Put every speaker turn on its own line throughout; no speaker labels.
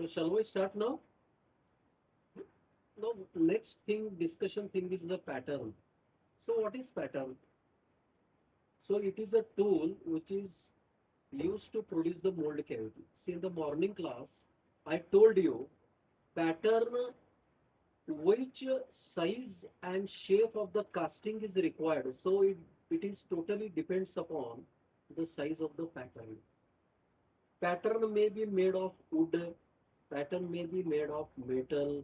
So shall we start now? Now, next thing, discussion thing is the pattern. So what is pattern? So it is a tool which is used to produce the mold cavity. See, in the morning class, I told you pattern which size and shape of the casting is required. So it is totally depends upon the size of the pattern. Pattern may be made of wood, pattern may be made of metal,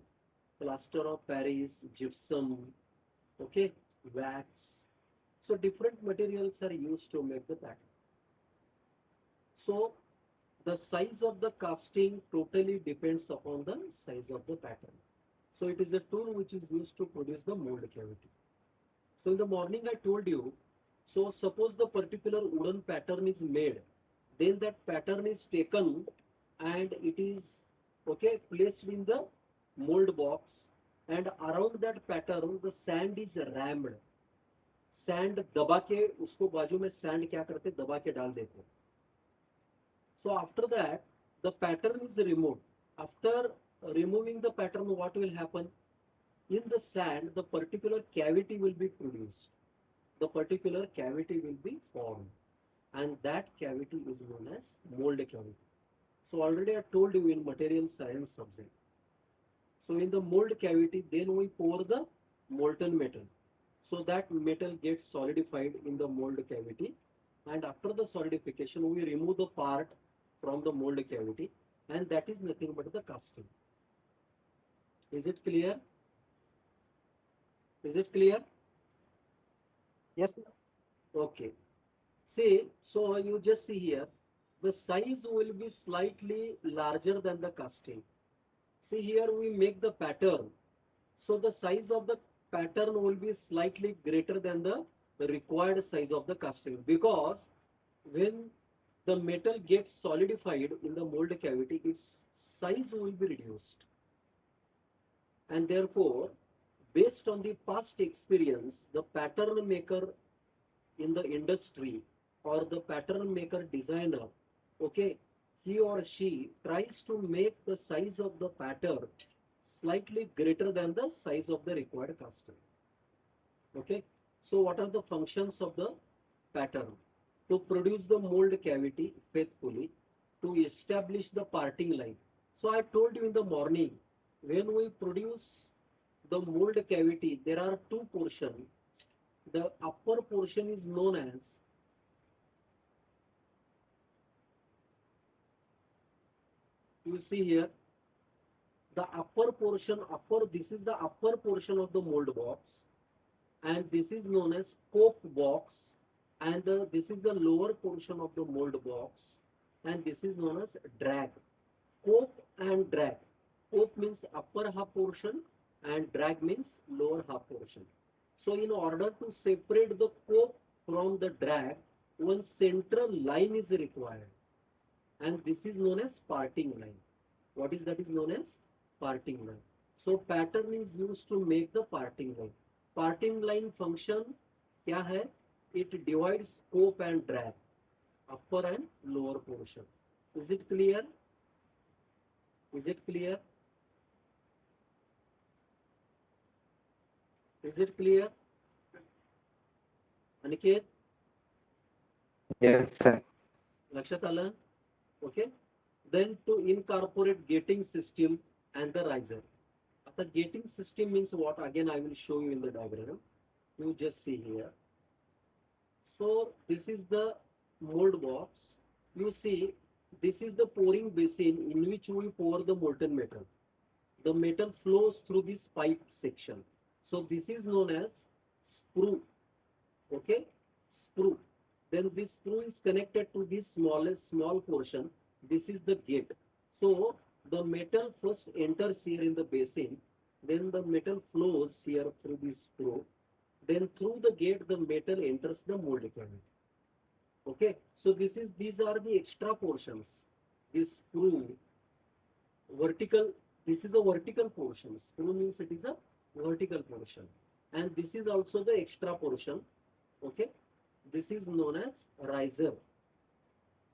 plaster of Paris, gypsum, okay, wax. So different materials are used to make the pattern. So the size of the casting totally depends upon the size of the pattern. So it is a tool which is used to produce the mold cavity. So in the morning I told you, so suppose the particular wooden pattern is made, then that pattern is taken and it is okay placed in the mold box, and around that pattern the sand is rammed. Sand दबा के उसको बाजू में sand क्या करते दबा के डाल देते. So after that the pattern is removed. After removing the pattern, what will happen? In the sand the particular cavity will be produced, the particular cavity will be formed, and that cavity is known as mold cavity. So already I told you in material science subject. So in the mold cavity then we pour the molten metal, so that metal gets solidified in the mold cavity, and after the solidification we remove the part from the mold cavity, and that is nothing but the casting. Is it clear? Is it clear?
Yes, sir.
Okay. See, so you just see here, the size will be slightly larger than the casting. See here we make the pattern. So the size of the pattern will be slightly greater than the required size of the casting, because when the metal gets solidified in the mold cavity, its size will be reduced. And therefore, based on the past experience, the pattern maker in the industry or the pattern maker designer, okay, he or she tries to make the size of the pattern slightly greater than the size of the required casting. Okay, so what are the functions of the pattern? To produce the mold cavity faithfully, to establish the parting line. So I told you in the morning, when we produce the mold cavity there are two portions. The upper portion is known as, you see here, the upper portion, upper, this is the upper portion of the mold box, and this is known as cope box, and this is the lower portion of the mold box, and this is known as drag. Cope and drag. Cope means upper half portion and drag means lower half portion. So in order to separate the cope from the drag, one central line is required, and this is known as parting line. What is that is known as parting line. So pattern is used to make the parting line. Parting line function क्या है? It divides scope and drag, upper and lower portion. Is it clear? Is it clear? Is it clear? Aniket,
Yes, sir.
लक्षात आलं? Okay. Then to incorporate gating system and the riser. The gating system means what? Again, I will show you in the diagram. You just see here. So this is the mold box. You see, this is the pouring basin in which we pour the molten metal. The metal flows through this pipe section. So this is known as sprue. Okay, sprue. Then this sprue is connected to this small portion. This is the gate. So the metal first enters here in the basin. Then the metal flows here through this sprue. Then through the gate, the metal enters the mold cavity. Okay, so these are the extra portions. This sprue, vertical, this is a vertical portion. Sprue means it is a vertical portion. And this is also the extra portion. Okay, this is known as riser.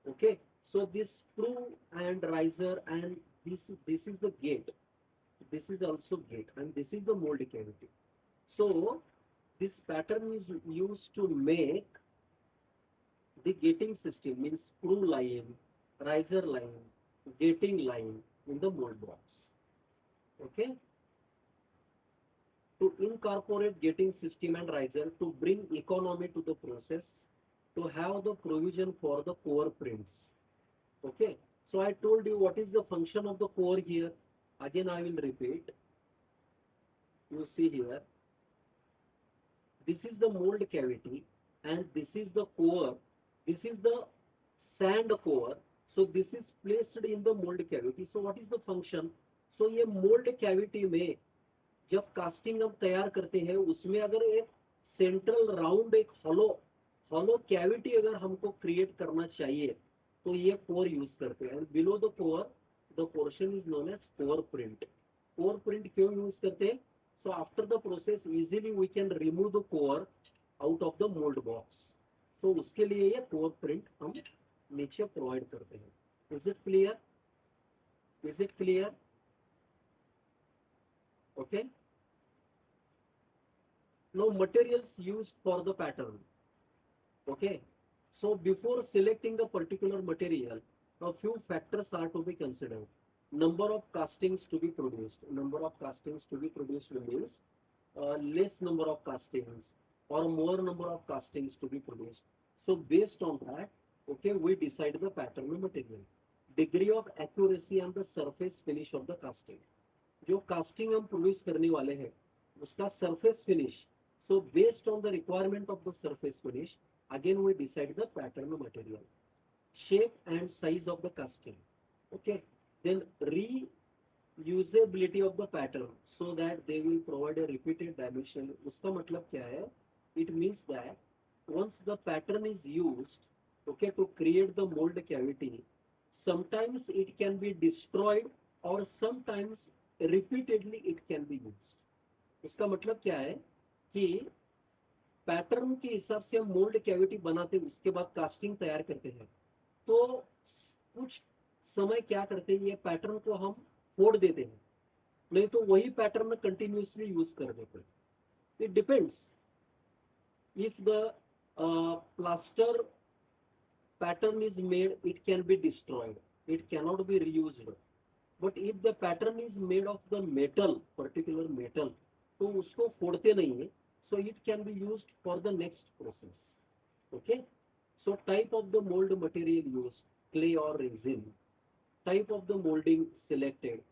Okay, so this sprue and riser and this is the gate, this is also gate, and this is the mold cavity. So this pattern is used to make the gating system, means screw line, riser line, gating line in the mold box. Okay, to incorporate gating system and riser to bring economy to the process, to have the provision for the core prints. Okay, so I told you what is the function of the core here. Again, I will repeat. You see here, this is the mold cavity, and this is the core. This is the sand core. So this is placed in the mold cavity. So what is the function? So ये mold cavity में जब casting हम तैयार करते हैं, उसमें अगर एक सेंट्रल राउंड एक हॉलो हॉलो कैविटी अगर हमको क्रिएट करना चाहिए, तो ये कोर यूज करते हैं. Below the core the portion is known as core print. Core print क्यों यूज करते हैं? So after the process easily we can remove the core out of the mould box. तो उसके लिए ये कोर प्रिंट हम नीचे प्रोवाइड करते हैं. Is it clear? Is it clear? Okay. Now materials used for the pattern. Okay. So before selecting a particular material, a few factors are to be considered. Number of castings to be produced. Number of castings to be produced means less number of castings or more number of castings to be produced. So based on that, okay, we decide the pattern material. Degree of accuracy and the surface finish of the casting. जो casting हम produce करने वाले हैं उसका surface finish. So based on the requirement of the surface finish, again we decide the pattern material, shape and size of the casting. Okay, then reusability of the pattern so that they will provide a repeated dimension. उसका मतलब क्या है? It means that once the pattern is used, okay, to create the mold cavity, sometimes it can be destroyed or sometimes repeatedly it can be used. उसका मतलब क्या है कि pattern के हिसाब से हम मोल्ड कैविटी बनाते हैं, उसके बाद कास्टिंग तैयार करते हैं, तो कुछ समय क्या करते हैं, ये पैटर्न को हम फोड़ देते हैं, नहीं तो वही पैटर्न में कंटिन्यूसली यूज कर देते हैं. It depends. If the plaster pattern is made, it can be destroyed, it cannot be reused. But if the pattern is made of the metal, particular metal, तो उसको फोड़ते नहीं है, so it can be used for the next process. Okay, so type of the mold material used, clay or resin. Type of the molding selected,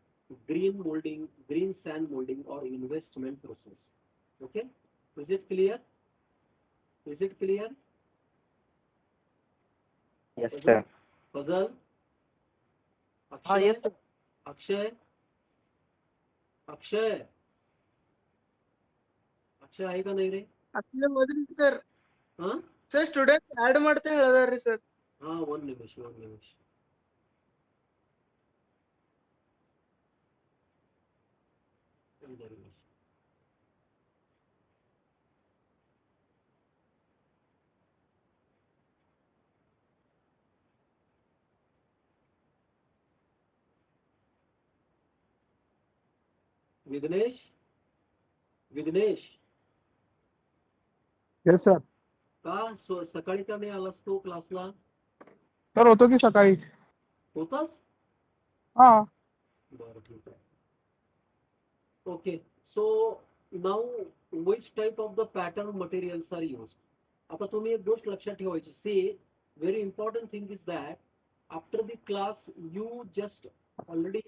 green molding, green sand molding or investment process. Okay, is it clear? Is it clear?
Yes, sir.
Fazal?
हाँ
Akshay?
Yes sir.
Akshay? Akshay? Akshay ಆಯ್ತಾ नहीं रे?
ಅಕ್ಷಯ ಹೋದ್ರಿ sir.
हाँ
sir students add ಮಾಡ್ತಾ ಹೇಳಿದಾರ್ರಿ sir.
हाँ, ಒಂದು ನಿಮಿಷ ಒಂದು ನಿಮಿಷ. ಒಂದು ನಿಮಿಷ. Vignesh, Vignesh
yes sir.
का सकाळी का नाही आलास तू क्लासला?
सर होतो की सकाळी.
होतास?
हा.
बरं, ठीक आहे. Okay, so now which type of the pattern materials are used. आता तुम्ही एक गोष्ट लक्षात ठेवायची. See, very important thing is that after the class you just already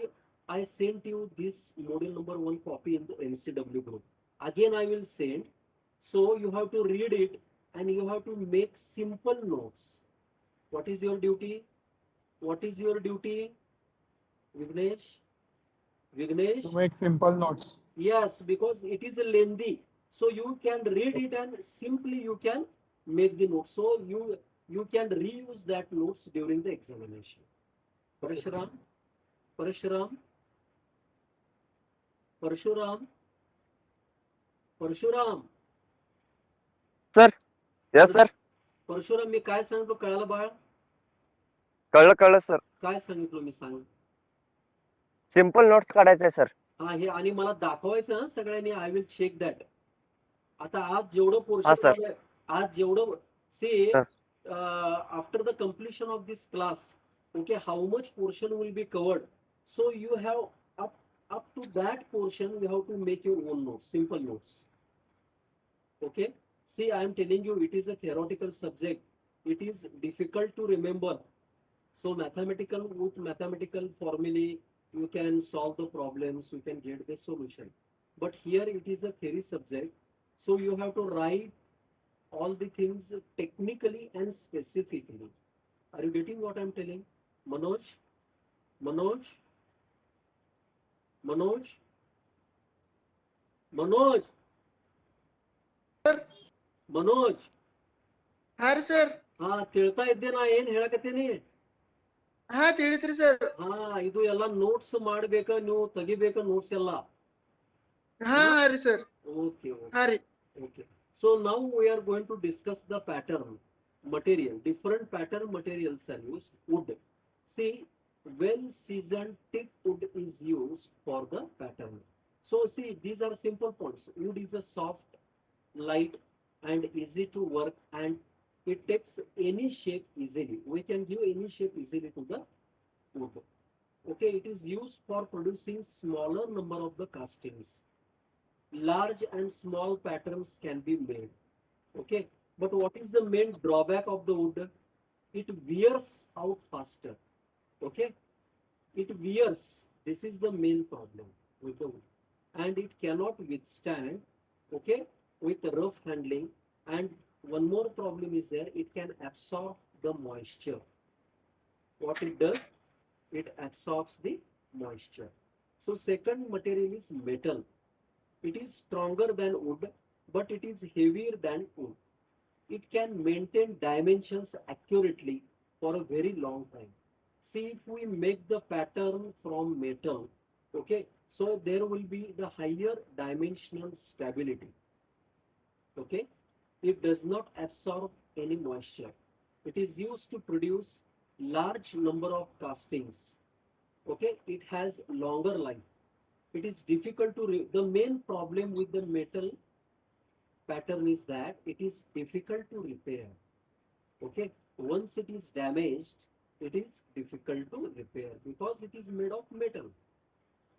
I sent you this module number 1 copy in the NCW group. Again I will send. So you have to read it and you have to make simple notes. What is your duty? What is your duty? Vignesh? Vignesh?
To make simple notes.
Yes, because it is a lengthy. So you can read it and simply you can make the notes. So you can reuse that notes during the examination. Parashuram? Parashuram? Parashuram? Parashuram?
Sir. Yes sir.
Parashuram, मी काय सांगितलं कळालं बाळ?
कळलं कळलं sir.
काय सांगितलं मी? सांग.
सिम्पल नोट्स काढायचंय सर.
हा हे आणि मला दाखवायचं ना सगळ्यांनी. I will check that. आता आज जेवढं
हा
पोर्शन
सर.
झालंय, आज जेवढं से
हा.
After the completion of this class, okay, how much portion will be covered? So you have up to that portion you have to make your own notes, simple notes. Okay, see, I am telling you, it is a theoretical subject. It is difficult to remember. So mathematical, with mathematical formulae you can solve the problems, you can get the solution. But here it is a theory subject, so you have to write all the things technically and specifically. Are you getting what I'm telling? Manoj? Manoj? Manoj? Manoj? Manoj?
ಹಾ ರೀ sir.
ಹಾ ಕೇಳ್ತಾ ಇದ್ದೇನಾ ಏನ್ ಹೇಳಕತ್ತೀನಿ?
ಹಾ ತಿಳಿತ್ರಿ sir.
ಹಾ ಇದು ಎಲ್ಲ notes ಮಾಡ್ಬೇಕ, ನೀವು ತೆಗಿಬೇಕ ನೋಟ್ಸ್ ಎಲ್ಲ.
ಹಾ ಹಾ ರೀ ಸರ್.
Okay,
ಹಾ ರೀ.
okay. So now we are going to discuss the pattern material. Different pattern materials are used. Wood. See, well seasoned teak wood is used for the pattern. So see, these are simple points. Wood is a soft, light, and easy to work, and it takes any shape easily. We can give any shape easily to the wood. Okay, it is used for producing smaller number of the castings. Large and small patterns can be made. Okay, but what is the main drawback of the wood? It wears out faster. Okay, it wears. This is the main problem with the wood, and it cannot withstand, okay, with rough handling. And one more problem is there, it can absorb the moisture. What it does, it absorbs the moisture. So second material is metal. It is stronger than wood, but it is heavier than wood. It can maintain dimensions accurately for a very long time. See, if we make the pattern from metal, okay, so there will be the higher dimensional stability. Okay, it does not absorb any moisture. It is used to produce large number of castings. Okay, it has longer life. It is difficult to the main problem with the metal pattern is that it is difficult to repair. Okay, once it is damaged, it is difficult to repair because it is made of metal.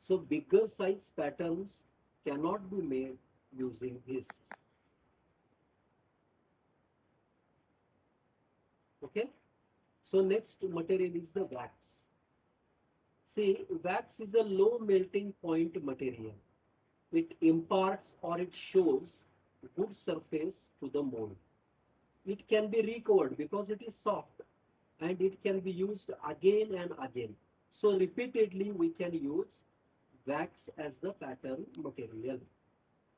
So bigger size patterns cannot be made using this. Okay, so next material is the wax. See, wax is a low melting point material. It imparts or it shows good surface to the mold. It can be recovered because it is soft, and it can be used again and again. So repeatedly we can use wax as the pattern material.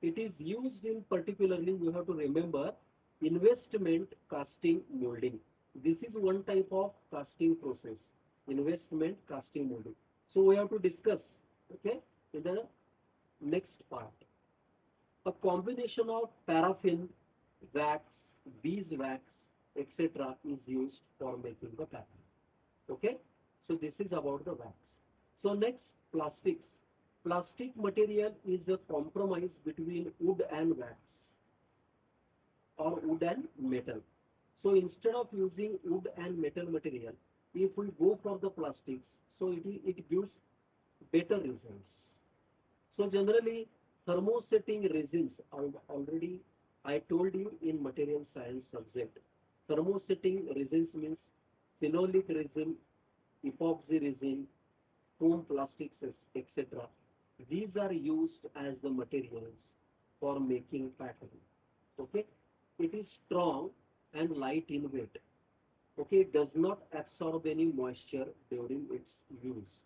It is used in particularly, you have to remember, investment casting molding. This is one type of casting process, investment casting molding. So we have to discuss, okay, in the next part. A combination of paraffin, wax, beeswax, etc. is used for making the pattern. Okay, so this is about the wax. So next, plastics. Plastic material is a compromise between wood and wax, or wood and metal. So instead of using wood and metal material, if we go for the plastics, so it gives better results. So generally, thermosetting resins, already I told you in material science subject. Thermosetting resins means phenolic resin, epoxy resin, foam plastics, etc. These are used as the materials for making pattern. Okay, it is strong and light in weight. Okay, it does not absorb any moisture during its use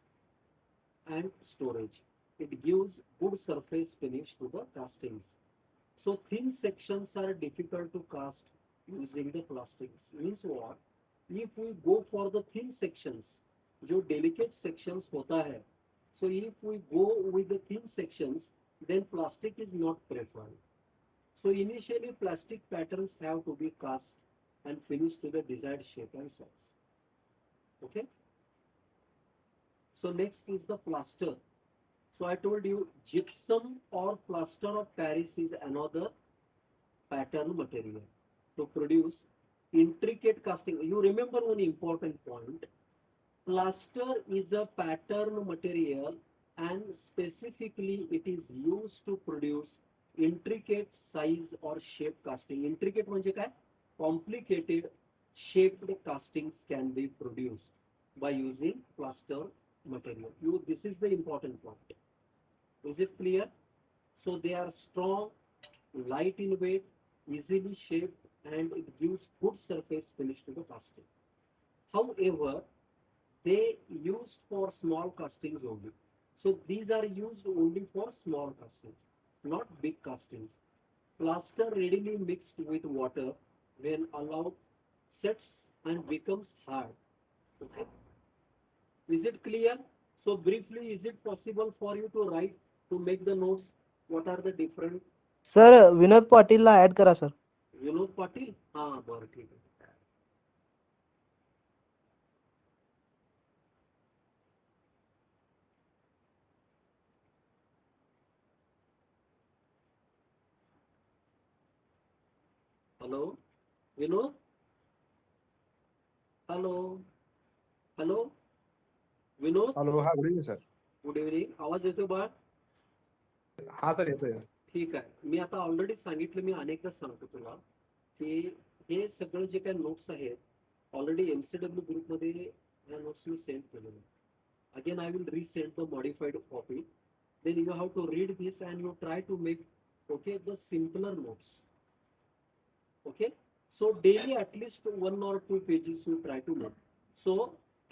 and storage. It gives good surface finish to the castings. So thin sections are difficult to cast using the plastics. Means what? If we go for the thin sections, जो delicate sections होता है, so if we go with the thin sections, then plastic is not preferred. So initially plastic patterns have to be cast and finished to the desired shape and size. Okay. So next is the plaster. So I told you gypsum or plaster of Paris is another pattern material to produce intricate casting. You remember one important point. Plaster is a pattern material and specifically it is used to produce intricate size or shape casting. Intricate म्हणजे काय? Complicated shaped castings can be produced by using plaster material. This is the important point. Is it clear? So they are strong, light in weight, easily shaped, and it gives good surface finish to the casting. However, they used for small castings only. So these are used only for small castings, not big castings. Plaster readily mixed with water when allowed sets and becomes hard. Okay. Is it clear? So briefly, is it possible for you to write to make the notes? What are the different?
Sir Vinod पाटीलला add करा sir.
Vinod Patil हा बरं ठीक आहे. Hello Vinod, hello hello Vinod.
Hello, हा good evening sir.
Good evening. आवाज येतोय बाळ?
हा सर, येतोय.
ठीक आहे. मी आता ऑलरेडी सांगितलं, मी अनेकदा सांगतो तुला की हे सगळं जे काही नोट्स आहेत ऑलरेडी एमसीडब्ल्यू ग्रुपमध्ये ह्या नोट्स मी सेंड केलेले. Again I will resend the modified copy. Then you have to read this and you try to make okay the simpler notes. Okay, so daily at least 1 or 2 pages you try to make. So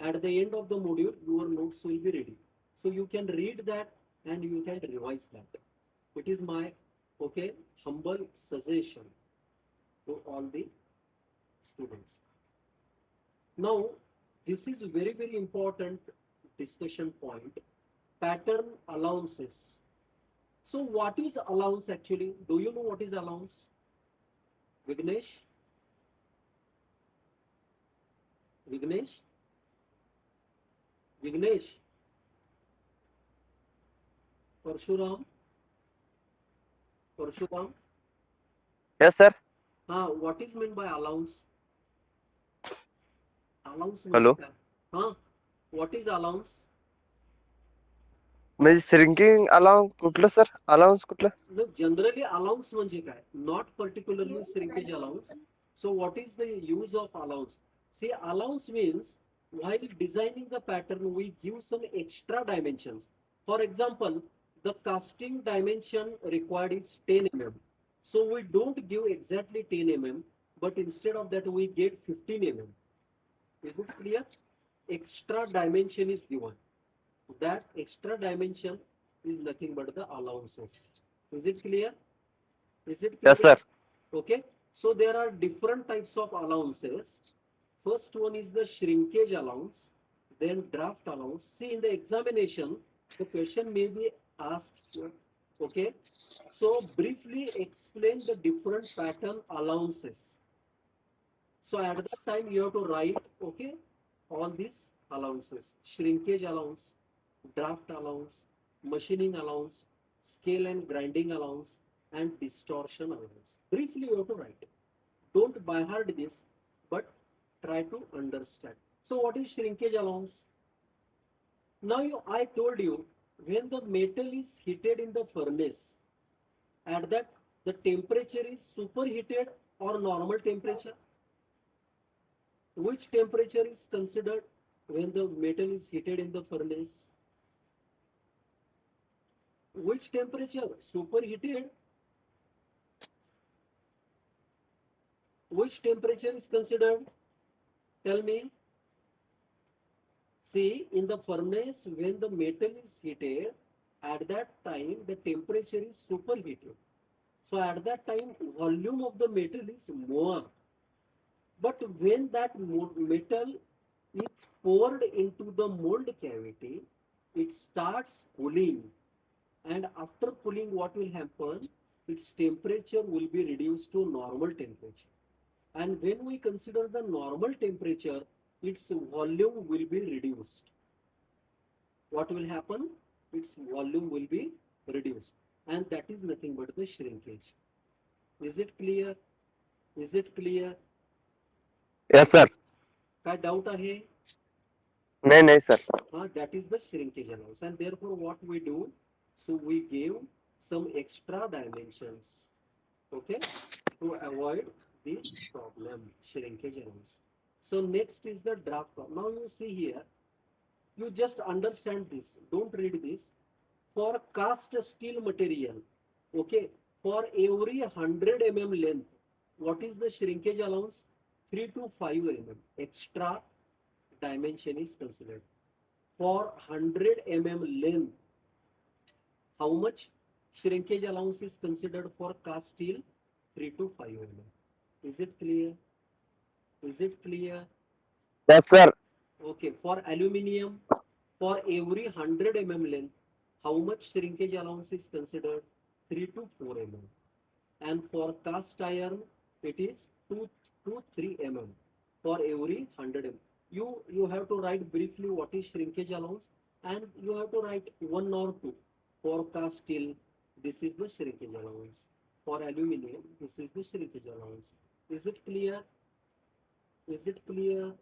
at the end of the module your notes will be ready, so you can read that and you can revise that. It is my okay humble suggestion to all the students. Now this is very important discussion point, pattern allowances. So what is allowance actually? Do you know what is allowance? Vignesh? Vignesh? Vignesh? Parshuram? Parshuram?
Yes, sir.
What is meant by allowance? Allowance
Hello?
म्हणजे काय? What is allowance?
म्हणजे shrinking allowance कुठलं sir? Allowance कुठलं?
No, generally allowance म्हणजे काय? Not particularly shrinkage allowance. So what is the use of allowance? See, allowance means while designing the pattern we give some extra dimensions. For example, the casting dimension required is 10 mm. So we don't give exactly 10 mm, but instead of that we get 15 mm. Is it clear? Extra dimension is given. That extra dimension is nothing but the allowances. Is it clear? Is it clear?
Yes, sir.
Okay. So there are different types of allowances. First one is the shrinkage allowance, then draft allowance. See, in the examination, the question may be asked. Okay. So briefly explain the different pattern allowances. So at that time you have to write, okay, all these allowances: shrinkage allowance, draft allowance, machining allowance, scale and grinding allowance, and distortion allowance. Briefly you have to write. Don't by heart this, but try to understand. So what is shrinkage allowance? Now I told you, when the metal is heated in the furnace, at that the temperature is superheated or normal temperature. Which temperature is considered when the metal is heated in the furnace? Which temperature? Superheated. Which temperature is considered? Tell me. See, in the furnace, when the metal is heated, at that time the temperature is superheated. So at that time, volume of the metal is more. But when that metal is poured into the mold cavity, it starts cooling. And after cooling, what will happen? Its temperature will be reduced to normal temperature. And when we consider the normal temperature, its volume will be reduced. what will happen? Its volume will be reduced, and that is nothing but the shrinkage. Is it clear? Is it clear?
Yes, sir.
काय doubt आहे?
नहीं sir.
That is the shrinkage allowance, and therefore what we do, so we give some extra dimensions, okay, to avoid this problem, shrinkage allowance. So next is the draft form. Now you see here, you just understand this, don't read this. For cast steel material, okay, for every 100 length, what is the shrinkage allowance? 3 to 5 extra dimension is considered. For 100 length, how much shrinkage allowance is considered for cast steel? 3 to 5 Is it clear? Is it clear?
Yes, sir.
Okay, for aluminium, for every 100 length, how much shrinkage allowance is considered? 3 to 4 And for cast iron, it is 2 to 3 for every 100 You have to write briefly what is shrinkage allowance, and you have to write 1 or 2. For cast steel, this is the shrinkage allowance. For aluminium, this is the shrinkage allowance. Is it clear? Is it clear?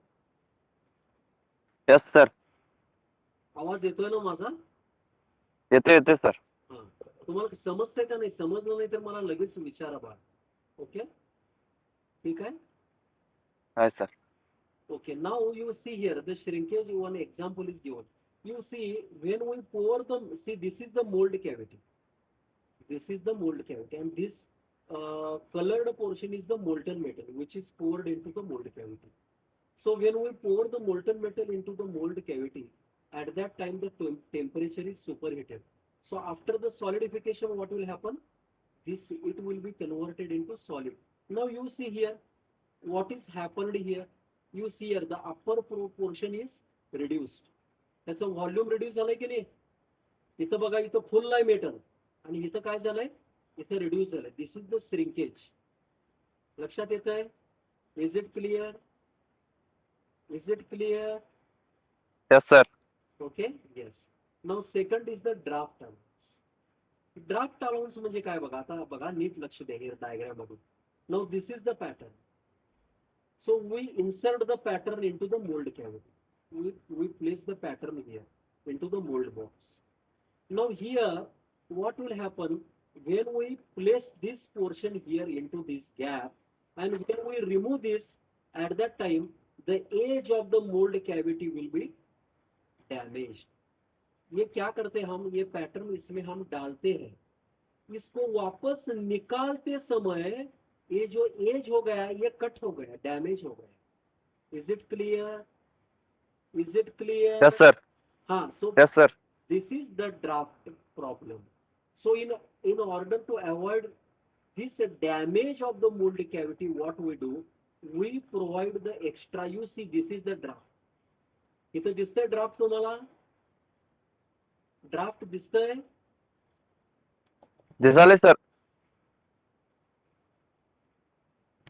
Yes, sir.
आवाज येतोय ना माझा?
येते sir.
हा, तुम्हाला समजतंय का नाही? समजलं नाही तर मला लगेच विचारा बा. ओके, ठीक आहे.
Hi, sir.
Okay, now you see here the shrinkage. One example is given. You see, when we pour the, see, this is the mold cavity. This is the mold cavity, and this colored portion is the molten metal, which is poured into the mold cavity. So when we pour the molten metal into the mold cavity, at that time the temperature is superheated. So after the solidification, what will happen? This, it will be converted into solid. Now you see here, what is happened here? You see here, the upper portion is reduced. त्याचं volume reduce झालंय की नाही? इथं बघा, इथं full आहे metal, आणि इथं काय झालंय? इथं रिड्यूस झालंय. This is the shrinkage. लक्षात येत आहे? Is it clear? Is it clear?
Yes, sir.
Okay, yes. Now second is the draft allowance. Draft allowance म्हणजे काय बघा, आता बघा, नीट लक्ष द्या हे डायग्राम बघून. Now this is the pattern. So we insert the pattern into the mold cavity. We place the pattern here into the mold box. Now here, what will happen when we place this portion here into this gap, and when we remove this, at that time, the edge of the mold cavity will be damaged. ये क्या करते हैं हम? ये pattern इसमें हम डालते हैं. इसको वापस निकालते समय ये जो एज हो गया, ये कट हो गया, डैमेज हो गया. Is it clear? Is it clear?
Yes, sir.
हाँ, सो
Yes, sir.
this is the draft problem. So in order to avoid this damage of the mold cavity, what we do, we provide the extra. You see, this is the draft. इथं दिसतंय draft तुम्हाला? Draft दिसतंय?
दिसाले sir.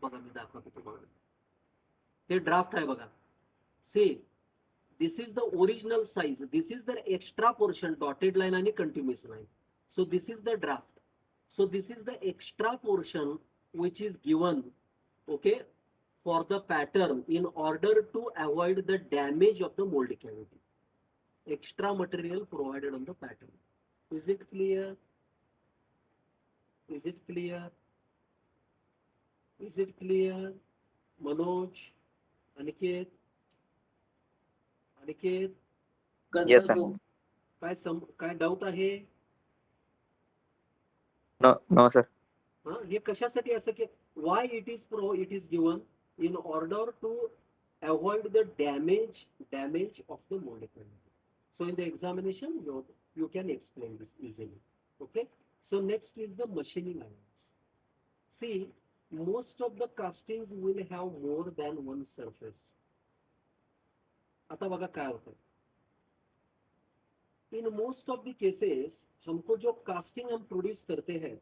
बघा, मी दाखवतो तुम्हाला. हे draft आहे बघा. सी, this is the original size. This is the extra portion, dotted line and continuous line. So this is the draft. So this is the extra portion which is given, okay, for the pattern in order to avoid the damage of the mold cavity. Extra material provided on the pattern. Is it clear? Is it clear? Is it clear? Manoj, Aniket, Aniket,
Yes, sir.
काय doubt आहे?
No, sir.
हे कशासाठी असं की why it is given in order to avoid the damage of the mold cavity. So in the examination you can explain this easily. Okay, so next is the machining allowance. See, most of the castings will have more than one surface. आता बघा काय होतं. In most of the cases, हमको जो casting हम produce करते हैं,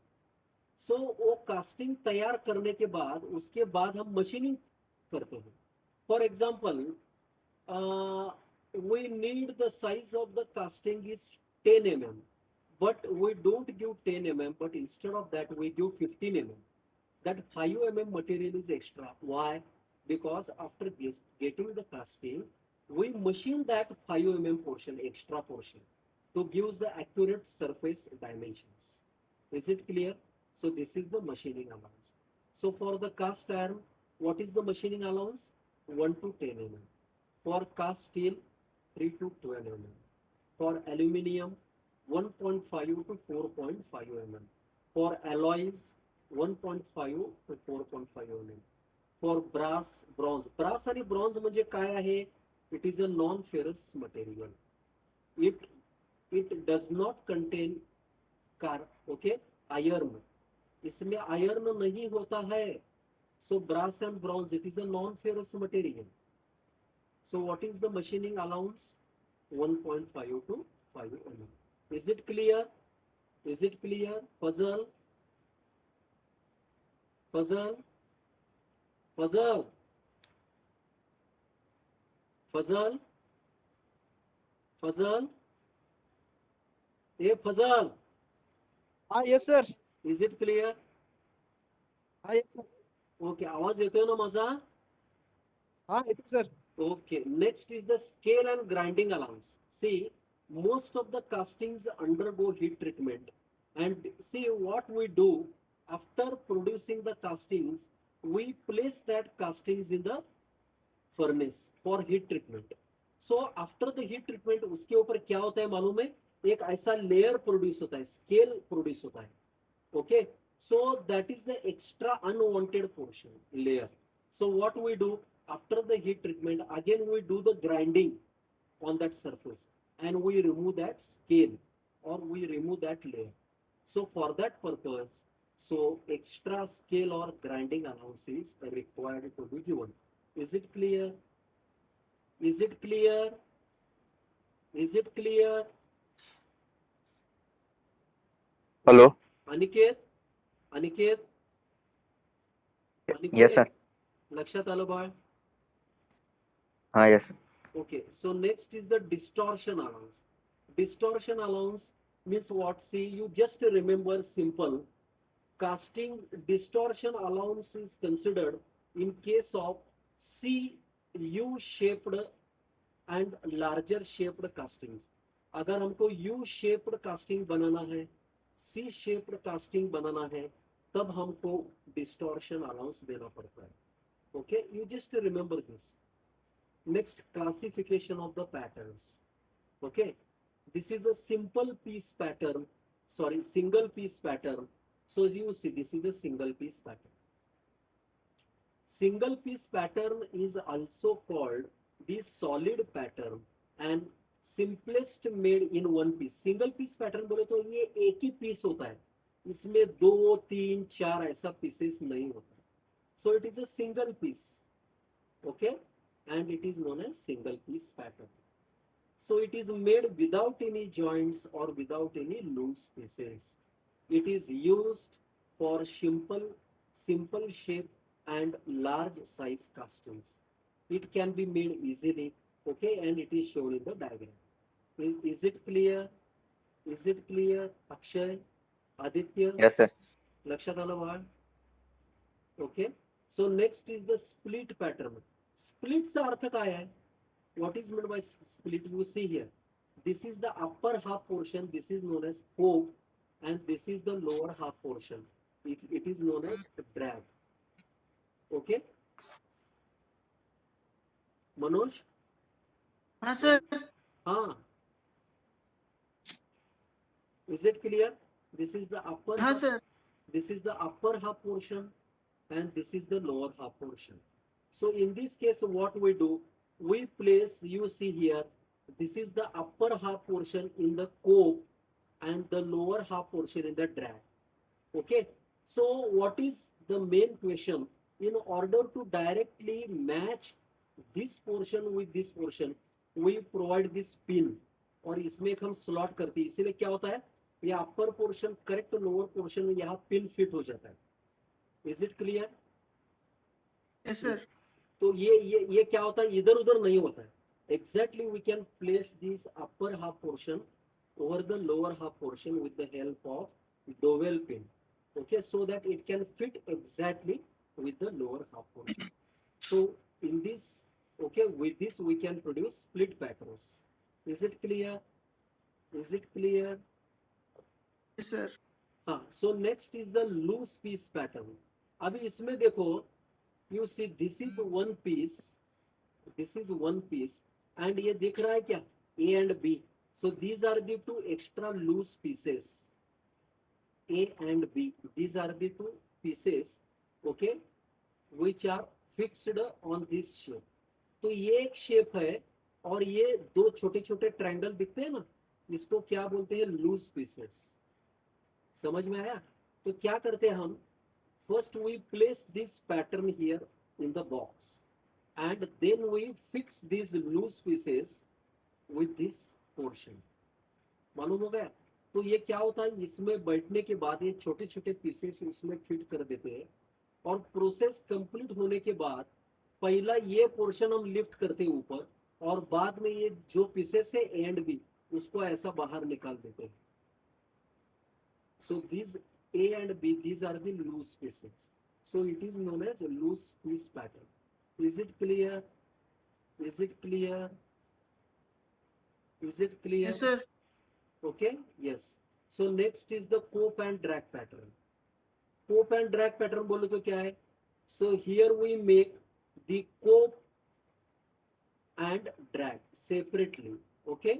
सो वो कास्टिंग तैयार करने के बाद उसके बाद हम मशीनिंग करते हैं. For example, we need the size of the casting is 10 mm, but we don't give 10 mm, but instead of that we give 15 mm. That 5 mm material is extra. Why? Because after getting the casting, we machine that 5 mm portion, extra portion, to give the accurate surface dimensions. Is it clear? So this is the machining allowance. So for the cast iron, what is the machining allowance? 1 to 10 mm. For cast steel, 3 to 12 mm. For aluminium, 1.5 to 4.5 mm. For alloys, 1.5 to 4.5 mm. For brass, bronze. Brass आणि bronze म्हणजे काय आहे? It is a non-ferrous material. It does not contain okay, iron. इसमें iron नहीं होता है. So brass and bronze, it is a non-ferrous material. So what is the machining allowance? 1.5 to 5 mm. Is it clear? Is it clear? Puzzle? Puzzle? Puzzle? Puzzle? Puzzle? A puzzle?
हा yes sir.
Is it clear?
हा yes sir.
Okay, आवाज येतोय ना माझा?
हा येतो sir.
Okay, next is the scale and grinding allowance. See, most of the castings undergo heat treatment, and see what we do after producing the castings, we place that castings in the furnace for heat treatment. So after the heat treatment, उसके ऊपर क्या होता है मालूम है? एक ऐसा layer produce होता है, scale produce होता है. Okay, so that is the extra unwanted portion layer. So what we do after the heat treatment, again we do the grinding on that surface and we remove that scale or we remove that layer. So for that purpose, so extra scale or grinding allowance is required to be given. Is it clear? Is it clear? Is it clear?
Hello.
Aniket? Aniket?
Yes, sir.
लक्षात आलं बाळ?
Yes.
Okay, so next is the distortion allowance. Distortion allowance means what? See, you just remember simple. Casting distortion allowance is considered in case of U-shaped and larger shaped castings. अगर हमको U-shaped casting बनाना है, C-shaped casting बनाना है, तब हमको distortion allowance देना पड़ता है. Okay, you just remember this. Next, classification of the patterns. Okay, this is a simple piece pattern, sorry, single piece pattern. So as you see, this is a single piece pattern. Single piece pattern is also called the solid pattern and simplest made in one piece. Single piece pattern बोले तो ये एक ही piece होता है, इसमें 2, 3, 4 ऐसा pieces नहीं होता. So it is a single piece. Okay, and it is known as single piece pattern. So it is made without any joints or without any loose pieces. It is used for simple shape and large size castings. It can be made easily, okay, and it is shown in the diagram. Is it clear? Is it clear? Akshay, Aditya,
Yes, sir.
लक्षात आलं बाळ? Okay, so next is the split pattern. Split चा अर्थ काय आहे? What is meant by split? You see here. This is the upper half portion. This is known as cope, and this is the lower half portion. It is known as drag. Okay. Manoj?
हाँ sir.
हाँ. Is it clear? This is the upper.
हाँ sir.
This is the upper half portion, and this is the lower half portion. So in this case, what we do, we place, you see here, this is the upper half portion in the cope and the lower half portion in the drag. Okay. So what is the main question? In order to directly match this portion with this portion, we provide this pin और इसमें एक हम slot करते हैं. इसीलिए क्या होता है? ये upper portion correct lower portion में यहाँ pin fit हो जाता है. Is it clear?
Yes sir.
तो ये क्या होता है? इधर उधर नहीं होता है. exactly we can place this upper half portion over the lower half portion with the help of dowel pin. Okay, so that it can fit exactly with the lower half portion. So in this, okay, with this we can produce split patterns. Is it clear? Is it clear?
Yes, sir.
हाँ, so next is the loose piece pattern. अभी इसमें देखो, you see this is one piece, this is one piece, and ये दिख रहा है क्या? A and B. So these are the two extra loose pieces. A and B. These are the two pieces, okay, which are fixed on this shape. तो ये एक shape है और ये दो छोटे छोटे ट्रायंगल दिखते हैं ना, इसको क्या बोलते हैं? Loose pieces. समझ में आया? तो क्या करते हैं हम? First we place this pattern here in the box and then we fix these loose pieces with this portion. मालूम हो गया? तो ये क्या होता है, इसमें बैठने के बाद ये छोटे छोटे पीसेस उसमें फिट कर देते हैं और प्रोसेस कंप्लीट होने के बाद पहला ये पोर्शन हम लिफ्ट करते हैं ऊपर और बाद में ये जो पीसेस है ए एंड बी उसको ऐसा बाहर निकाल देते हैं. So these A and B, these are the loose pieces. So it is known as a loose piece pattern. Is it clear? Is it clear? Is it clear?
Yes, sir.
Okay, yes. So next is the cope and drag pattern. Cope and drag pattern बोलो तो क्या है? So here we make the cope and drag separately. Okay?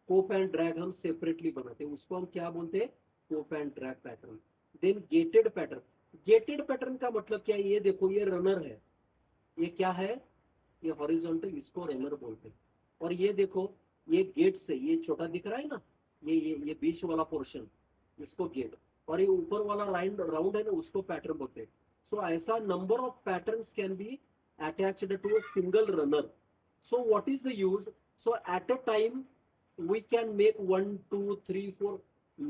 Cope and drag हम separately बनाते हैं, उसको हम क्या बोलते हैं? Cope and drag pattern. Then gated pattern. Gated pattern का मतलब क्या है? ये देखो, ये रनर है, ये क्या है? ये हॉरिजॉन्टल, इसको रनर बोलते हैं. और ये देखो, ये गेट से ये छोटा दिख रहा है ना, ये बीच वाला पोर्शन, इसको गेट, और ये ऊपर वाला राउंड है ना, उसको पैटर्न बोलते हैं. सो ऐसा number of patterns can be attached to a single runner. So what is the use? So at a time we can make 1 2 3 4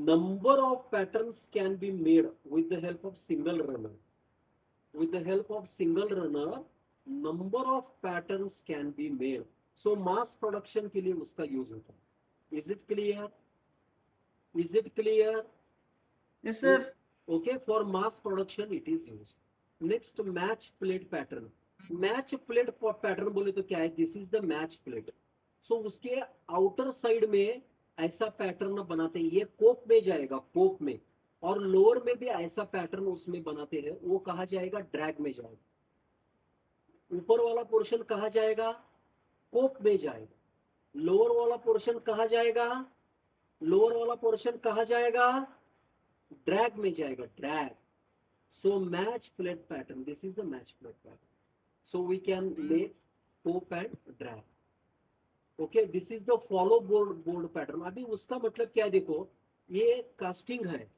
number of patterns can be made with the help of single runner. With the help of single runner number of patterns can be made. So mass production के लिए उसका use होता है. Is it clear? Is it clear?
Yes, sir.
Okay, for mass production it is used. Next, match plate pattern. Match plate pattern बोले तो क्या है? This is the match plate. सो उसके आउटर साइड में ऐसा पैटर्न बनाते हैं, ये कोप में जाएगा, कोप में, और लोअर में भी ऐसा पैटर्न उसमें बनाते हैं, वो कहा जाएगा ड्रैग में जाएगा. ऊपर वाला पोर्शन कहा जाएगा? कोप में जाएगा. लोअर वाला पोर्शन कहा जाएगा? लोअर वाला पोर्शन कहा जाएगा? ड्रैग में जाएगा, drag. So match plate pattern, this is the match plate pattern. So we can make cope and drag. Okay, this is the follow board pattern. अभी उसका मतलब क्या है? देखो, ये कास्टिंग है.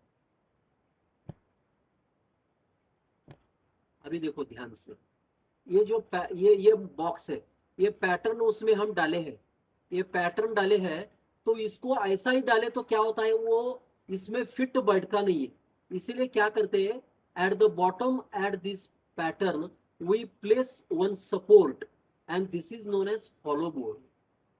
अभी देखो ध्यान से, ये जो ये बॉक्स है, ये पैटर्न उसमें हम डाले हैं, ये पैटर्न डाले हैं, तो इसको ऐसा ही डाले तो क्या होता है? वो इसमें फिट बैठता नहीं है. इसीलिए क्या करते हैं? At the bottom at this pattern we place one support and this is known as follow board.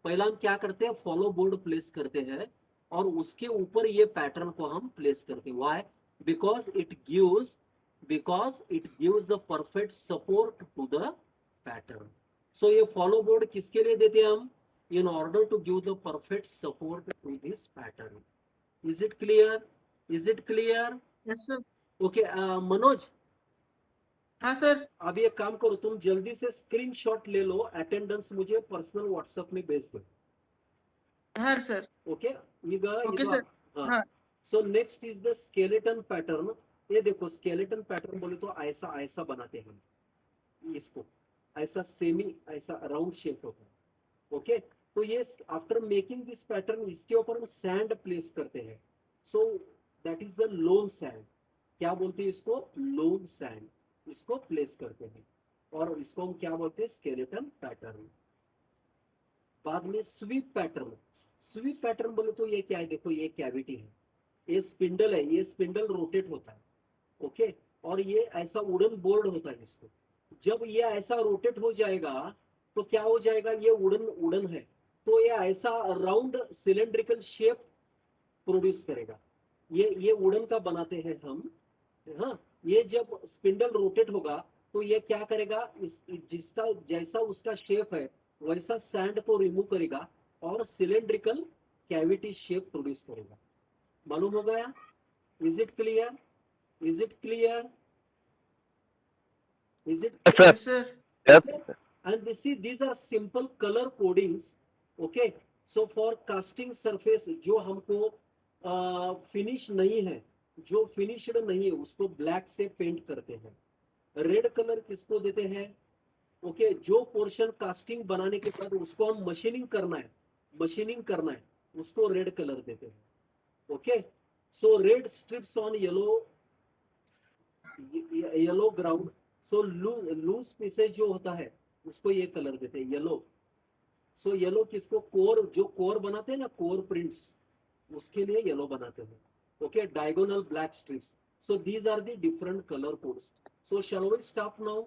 पहला हम क्या करते हैं? फॉलो बोर्ड प्लेस करते हैं और उसके ऊपर ये पैटर्न को हम प्लेस करते हैं. Why? Because it gives the perfect support to the pattern. So ये फॉलो बोर्ड किसके लिए देते हैं हम? In order to give the perfect support to this pattern. Is it clear? Is it clear?
Yes, sir.
Okay, Manoj,
हाँ sir.
अब ये काम करो, तुम जल्दी से स्क्रीनशॉट ले लो, अटेंडेंस मुझे पर्सनल व्हाट्सएप में भेज दो.
हाँ सर.
Okay,
Okay, sir. हाँ.
So next is the skeleton pattern. ये देखो, स्केलेटन पैटर्न बोले तो ऐसा ऐसा बनाते हैं हम इसको, ऐसा सेमी ऐसा राउंड शेप होता है. ओके, तो ये आफ्टर मेकिंग दिस पैटर्न इसके ऊपर हम सैंड प्लेस करते हैं. So that is the loan sand. क्या बोलते हैं इसको? Loan sand. इसको प्लेस करते हैं और इसको हम क्या बोलते हैं? Skeleton pattern. बाद में स्वीप पैटर्न. स्वीप पैटर्न बोले तो ये क्या है? देखो, ये कैविटी है, ये स्पिंडल है, ये स्पिंडल रोटेट होता है. ओके, और ये ऐसा वुडन बोर्ड होता है. इसको जब ये ऐसा रोटेट हो जाएगा तो क्या हो जाएगा, ये वुडन वुडन है तो ये ऐसा राउंड सिलेंड्रिकल शेप प्रोड्यूस करेगा। ये वुडन का बनाते हैं हम। हाँ, ये जब स्पिंडल रोटेट होगा तो ये क्या करेगा, जिसका जैसा उसका शेप है वैसा सैंड को रिमूव करेगा और सिलेंड्रिकल कैविटी शेप प्रोड्यूस करेगा। मालूम हो गया? Is it clear? Is it clear? Is it
Yes, sir.
Yes, sir.
Yes.
and this see these are simple color codings. Okay, so for casting surface जो हमको finish नहीं है, जो finished नहीं है उसको ब्लैक से पेंट करते हैं। रेड कलर किसको देते हैं? ओके, जो पोर्शन कास्टिंग बनाने के बाद उसको हम मशीनिंग करना है उसको रेड कलर देते हैं। Okay, so red strips on yellow ground. So loose pieces जो होता है उसको ये कलर देते हैं येलो। सो येलो किसको, कोर, जो कोर बनाते हैं ना, कोर प्रिंट्स, उसके लिए येलो बनाते हैं। Okay, diagonal black strips. So these are the different colour codes. So shall we stop now?